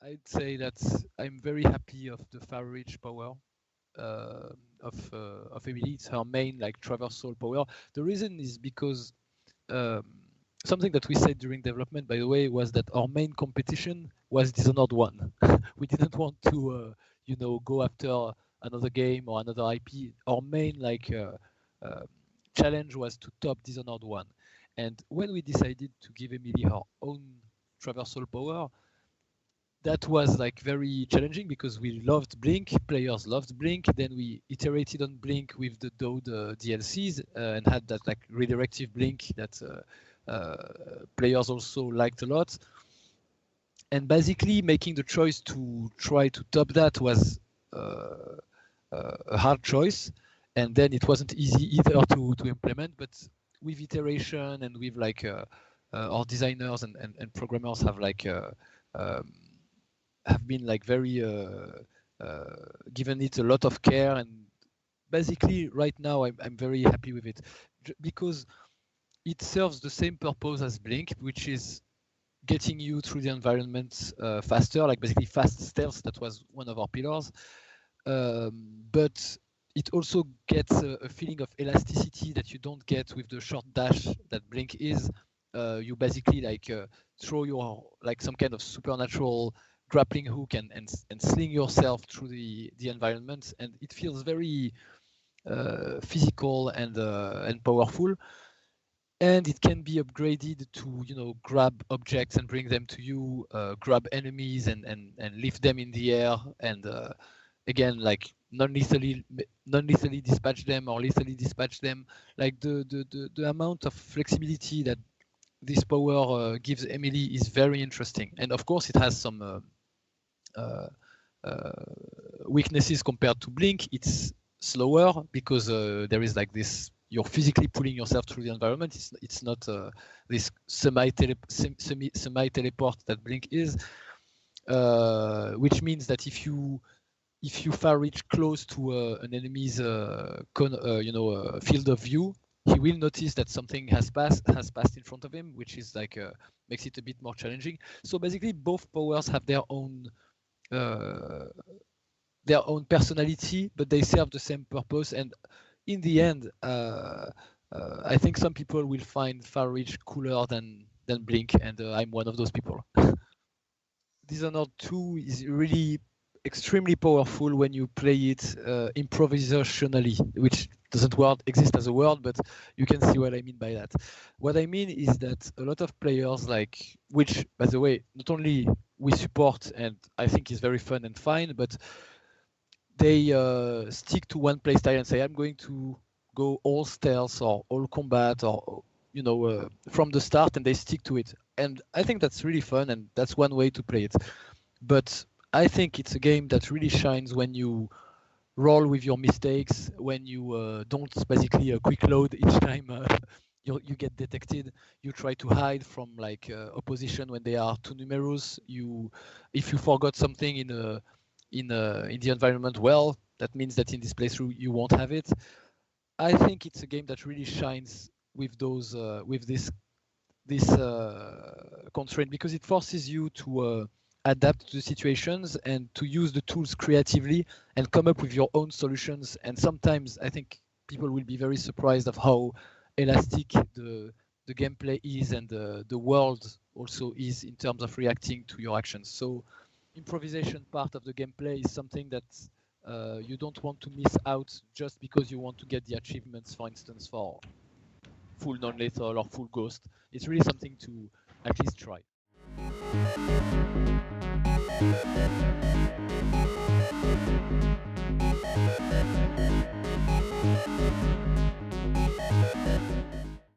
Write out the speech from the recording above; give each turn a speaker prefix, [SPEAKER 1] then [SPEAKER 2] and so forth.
[SPEAKER 1] I'd say that I'm very happy of the far reach power of Emily. It's her main like traversal power. The reason is because um, something that we said during development, by the way, was that our main competition was Dishonored 1. We didn't want to, go after another game or another IP. Our main uh, challenge was to top Dishonored 1. And when we decided to give Emily her own traversal power, that was like very challenging because we loved Blink, players loved Blink. Then we iterated on Blink with the Dode DLCs and had that like redirective Blink that players also liked a lot. And basically making the choice to try to top that was a hard choice. And then it wasn't easy either to implement, but with iteration and with like our designers and programmers have like have been like very given it a lot of care, and basically right now I'm very happy with it because it serves the same purpose as Blink, which is getting you through the environment faster, like basically fast stealth. That was one of our pillars, but it also gets a feeling of elasticity that you don't get with the short dash that Blink is. You basically like throw your like some kind of supernatural grappling hook and sling yourself through the environment, and it feels very physical and powerful. And it can be upgraded to grab objects and bring them to you, grab enemies and lift them in the air, and again like non-lethally dispatch them or lethally dispatch them. Like the amount of flexibility that this power gives Emily is very interesting, and of course it has some weaknesses compared to Blink. It's slower because there is like this, you're physically pulling yourself through the environment. It's not this semi teleport that Blink is, which means that if you far reach close to an enemy's field of view, he will notice that something has passed in front of him, which is like makes it a bit more challenging. So basically, both powers have their own personality, but they serve the same purpose. And in the end, I think some people will find Far Reach cooler than Blink, and I'm one of those people. Dishonored 2 is really extremely powerful when you play it improvisationally, which doesn't exist as a word, but you can see what I mean by that. What I mean is that a lot of players, like, which, by the way, not only we support and I think is very fun and fine, but they stick to one playstyle and say, I'm going to go all stealth or all combat or from the start, and they stick to it. And I think that's really fun, and that's one way to play it. But I think it's a game that really shines when you roll with your mistakes, when you don't basically quick load each time you get detected. You try to hide from like opposition when they are too numerous. If you forgot something in the environment, well, that means that in this playthrough you won't have it. I think it's a game that really shines with those with this constraint, because it forces you to adapt to the situations and to use the tools creatively and come up with your own solutions. And sometimes I think people will be very surprised of how elastic the gameplay is, and the world also is in terms of reacting to your actions. So improvisation part of the gameplay is something that you don't want to miss out just because you want to get the achievements, for instance, for full non-lethal or full ghost. It's really something to at least try.